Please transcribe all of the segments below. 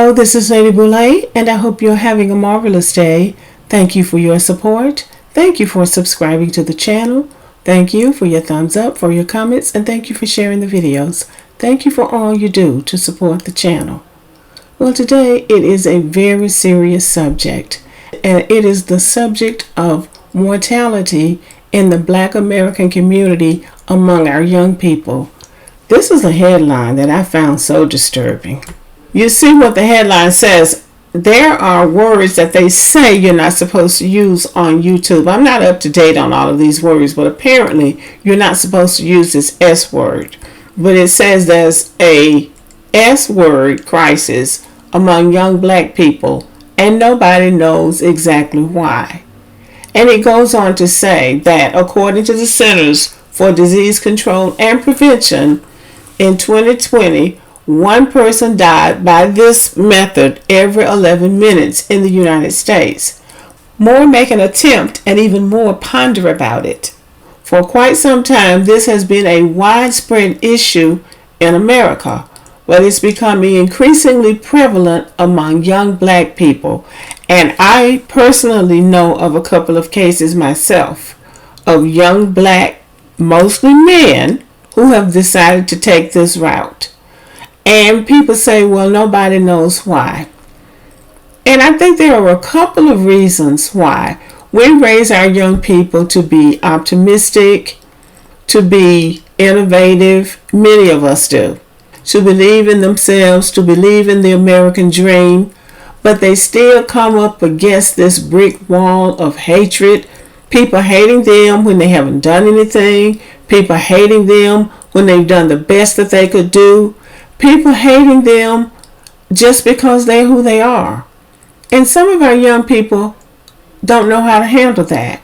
Hello, this is Lady Boulay, and I hope you're having a marvelous day. Thank you for your support. Thank you for subscribing to the channel. Thank you for your thumbs up, for your comments, and thank you for sharing the videos. Thank you for all you do to support the channel. Well, today it is a very serious subject, and it is the subject of mortality in the Black American community among our young people. This is a headline that I found so disturbing. You see what the headline says. There are words that they say you're not supposed to use on YouTube. I'm not up to date on all of these words, but apparently you're not supposed to use this S word. But it says there's a S word crisis among young Black people, and nobody knows exactly why. And it goes on to say that according to the Centers for Disease Control and Prevention, in 2020, one person died by this method every 11 minutes in the United States. More make an attempt and even more ponder about it. For quite some time, this has been a widespread issue in America, but it's becoming increasingly prevalent among young Black people. And I personally know of a couple of cases myself of young Black, mostly men, who have decided to take this route. And people say, well, nobody knows why. And I think there are a couple of reasons why. We raise our young people to be optimistic, to be innovative, many of us do, to believe in themselves, to believe in the American dream, but they still come up against this brick wall of hatred, people hating them when they haven't done anything, people hating them when they've done the best that they could do, people hating them just because they're who they are. And some of our young people don't know how to handle that.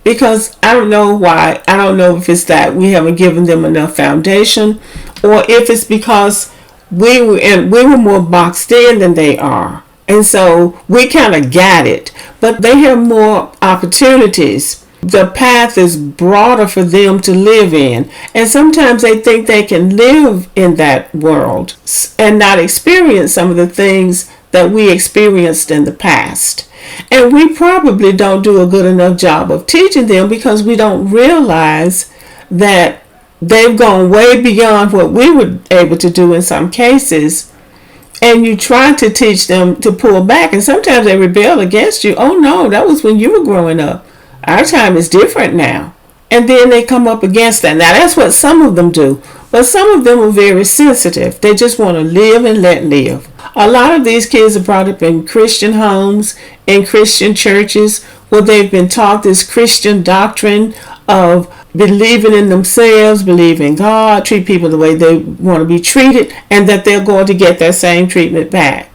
Because I don't know why. I don't know if it's that we haven't given them enough foundation, or if it's because we were more boxed in than they are. And so we kind of got it. But they have more opportunities. The path is broader for them to live in. And sometimes they think they can live in that world and not experience some of the things that we experienced in the past. And we probably don't do a good enough job of teaching them because we don't realize that they've gone way beyond what we were able to do in some cases. And you try to teach them to pull back, and sometimes they rebel against you. Oh no, that was when you were growing up. Our time is different now. And then they come up against that. Now that's what some of them do. But some of them are very sensitive. They just want to live and let live. A lot of these kids are brought up in Christian homes, in Christian churches, where they've been taught this Christian doctrine of believing in themselves, believing in God, treat people the way they want to be treated, and that they're going to get that same treatment back.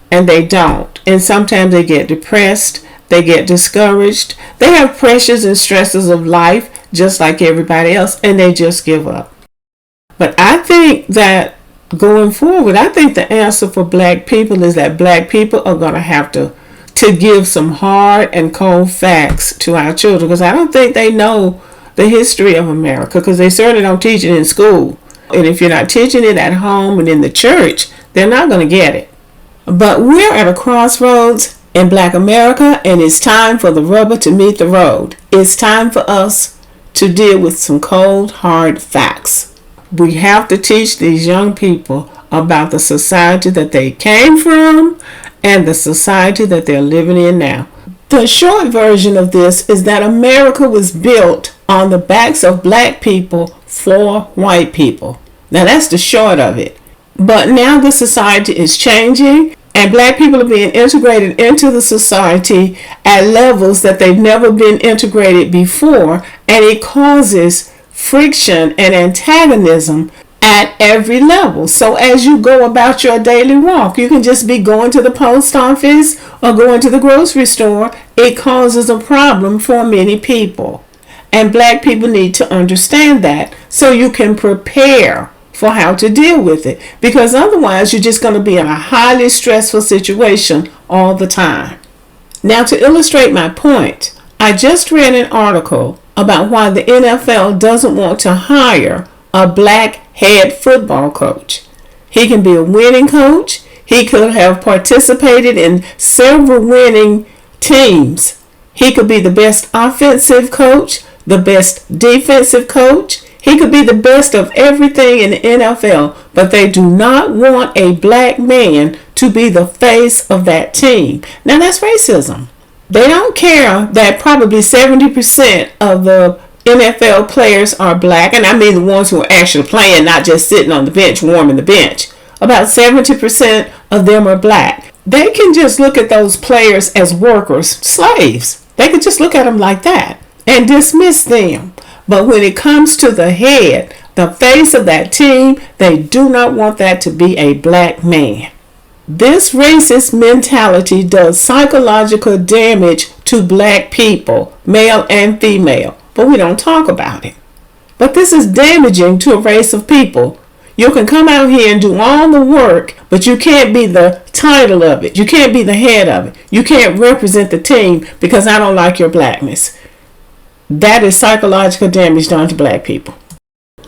And they don't. And sometimes they get depressed. They get discouraged. They have pressures and stresses of life just like everybody else, and they just give up. But I think that going forward, I think the answer for Black people is that Black people are going to have to give some hard and cold facts to our children, because I don't think they know the history of America, because they certainly don't teach it in school. And if you're not teaching it at home and in the church, they're not going to get it. But we're at a crossroads in Black America, and it's time for the rubber to meet the road. It's time for us to deal with some cold, hard facts. We have to teach these young people about the society that they came from and the society that they're living in now. The short version of this is that America was built on the backs of Black people for white people. Now that's the short of it. But now the society is changing, and Black people are being integrated into the society at levels that they've never been integrated before, and it causes friction and antagonism at every level. So as you go about your daily walk, you can just be going to the post office or going to the grocery store. It causes a problem for many people. And Black people need to understand that so you can prepare for how to deal with it. Because otherwise you're just going to be in a highly stressful situation all the time. Now, to illustrate my point, I just read an article about why the NFL doesn't want to hire a Black head football coach. He can be a winning coach. He could have participated in several winning teams. He could be the best offensive coach, the best defensive coach. He could be the best of everything in the NFL, but they do not want a black man to be the face of that team. Now that's racism. They don't care that probably 70% of the NFL players are black, and I mean the ones who are actually playing, not just sitting on the bench warming the bench. About 70% of them are black. They can just look at those players as workers, slaves. They can just look at them like that and dismiss them. But when it comes to the head, the face of that team, they do not want that to be a black man. This racist mentality does psychological damage to black people, male and female, but we don't talk about it. But this is damaging to a race of people. You can come out here and do all the work, but you can't be the title of it. You can't be the head of it. You can't represent the team because I don't like your blackness. That is psychological damage done to black people.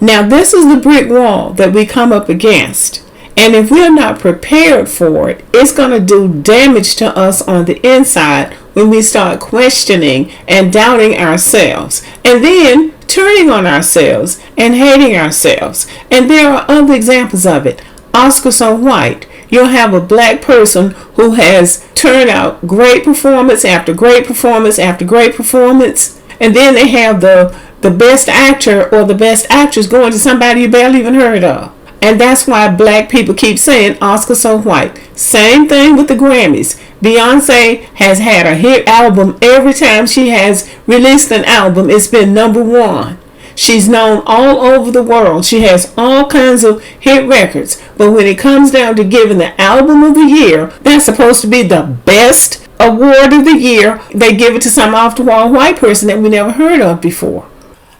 Now, this is the brick wall that we come up against. And if we're not prepared for it, it's going to do damage to us on the inside when we start questioning and doubting ourselves. And then turning on ourselves and hating ourselves. And there are other examples of it. Oscar so white. You'll have a black person who has turned out great performance after great performance after great performance. And then they have the best actor or the best actress going to somebody you barely even heard of. And that's why black people keep saying Oscar so white. Same thing with the Grammys. Beyonce has had a hit album every time she has released an album. It's been number one. She's known all over the world. She has all kinds of hit records. But when it comes down to giving the album of the year, that's supposed to be the best award of the year. They give it to some off-the-wall white person that we never heard of before.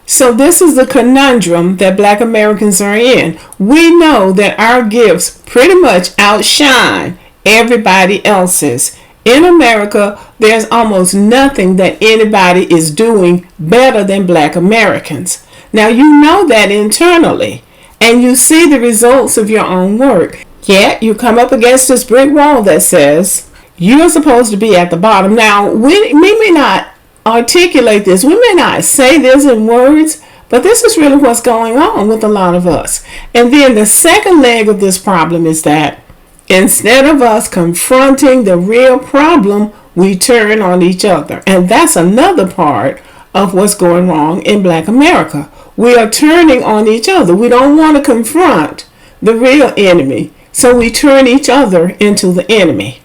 So this is the conundrum that black Americans are in. We know that our gifts pretty much outshine everybody else's. In America, there's almost nothing that anybody is doing better than black Americans. Now you know that internally, and you see the results of your own work. Yet you come up against this brick wall that says you're supposed to be at the bottom. Now we may not articulate this. We may not say this in words, but this is really what's going on with a lot of us. And then the second leg of this problem is that instead of us confronting the real problem, we turn on each other. And that's another part of what's going wrong in black America. We are turning on each other. We don't want to confront the real enemy, so we turn each other into the enemy.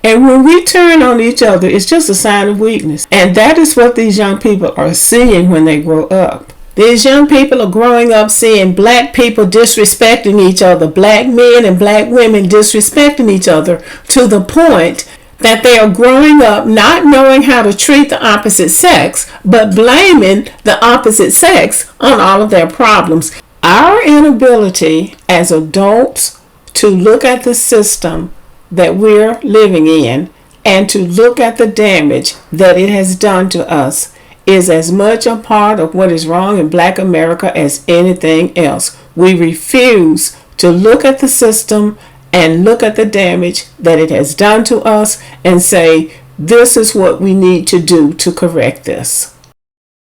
And when we turn on each other, it's just a sign of weakness. And that is what these young people are seeing when they grow up. These young people are growing up seeing black people disrespecting each other, black men and black women disrespecting each other, to the point that they are growing up not knowing how to treat the opposite sex, but blaming the opposite sex on all of their problems. Our inability as adults to look at the system that we're living in and to look at the damage that it has done to us is as much a part of what is wrong in black America as anything else. We refuse to look at the system and look at the damage that it has done to us and say, this is what we need to do to correct this.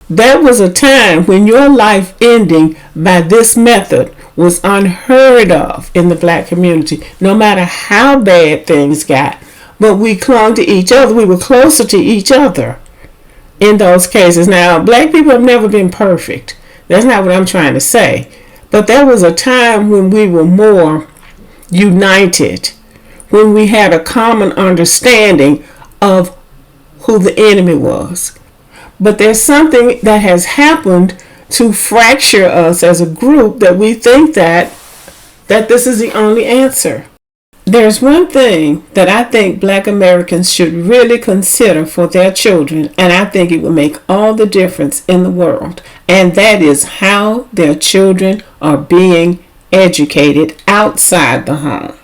There was a time when your life ending by this method was unheard of in the black community, no matter how bad things got. But we clung to each other. We were closer to each other in those cases. Now, black people have never been perfect. That's not what I'm trying to say. But there was a time when we were more united, when we had a common understanding of who the enemy was. But there's something that has happened to fracture us as a group that we think that this is the only answer. There's one thing that I think black Americans should really consider for their children, and I think it will make all the difference in the world, and that is how their children are being educated outside the home.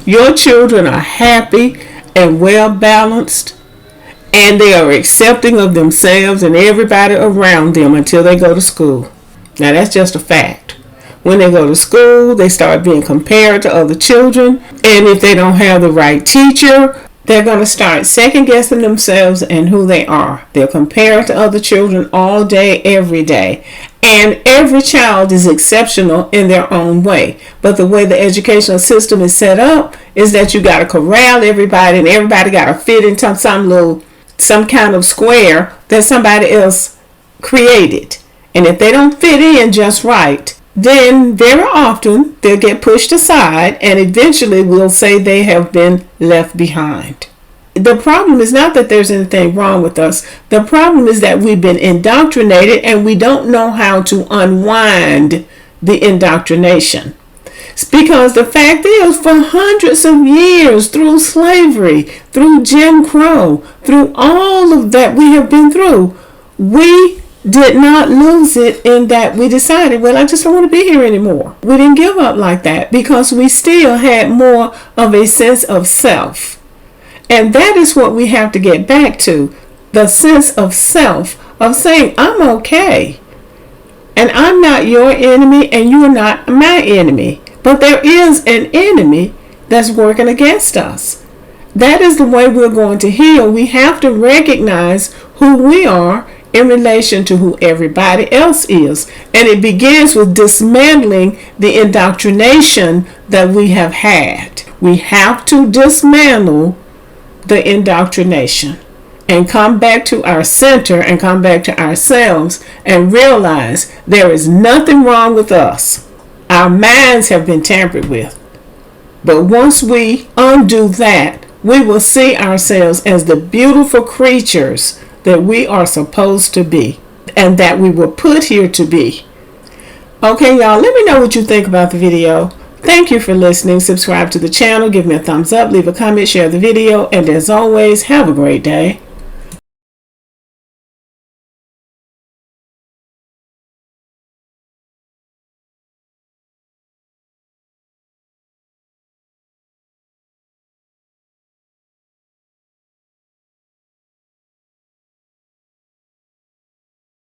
Your children are happy and well balanced, and they are accepting of themselves and everybody around them until they go to school. Now that's just a fact. When they go to school, they start being compared to other children. And if they don't have the right teacher, they're going to start second guessing themselves and who they are. They're compared to other children all day, every day. And every child is exceptional in their own way. But the way the educational system is set up is that you got to corral everybody, and everybody got to fit into some kind of square that somebody else created. And if they don't fit in just right, then very often they'll get pushed aside, and eventually we'll say they have been left behind. The problem is not that there's anything wrong with us. The problem is that we've been indoctrinated and we don't know how to unwind the indoctrination. Because the fact is, for hundreds of years, through slavery, through Jim Crow, through all of that we have been through, we did not lose it in that we decided, well, I just don't want to be here anymore. We didn't give up like that because we still had more of a sense of self. And that is what we have to get back to, the sense of self, of saying, I'm okay. And I'm not your enemy and you're not my enemy. But there is an enemy that's working against us. That is the way we're going to heal. We have to recognize who we are in relation to who everybody else is. And it begins with dismantling the indoctrination that we have had. We have to dismantle the indoctrination and come back to our center and come back to ourselves and realize there is nothing wrong with us. Our minds have been tampered with. But once we undo that, we will see ourselves as the beautiful creatures that we are supposed to be and that we were put here to be. Okay, y'all, let me know what you think about the video. Thank you for listening. Subscribe to the channel, give me a thumbs up, leave a comment, share the video, and as always, have a great day.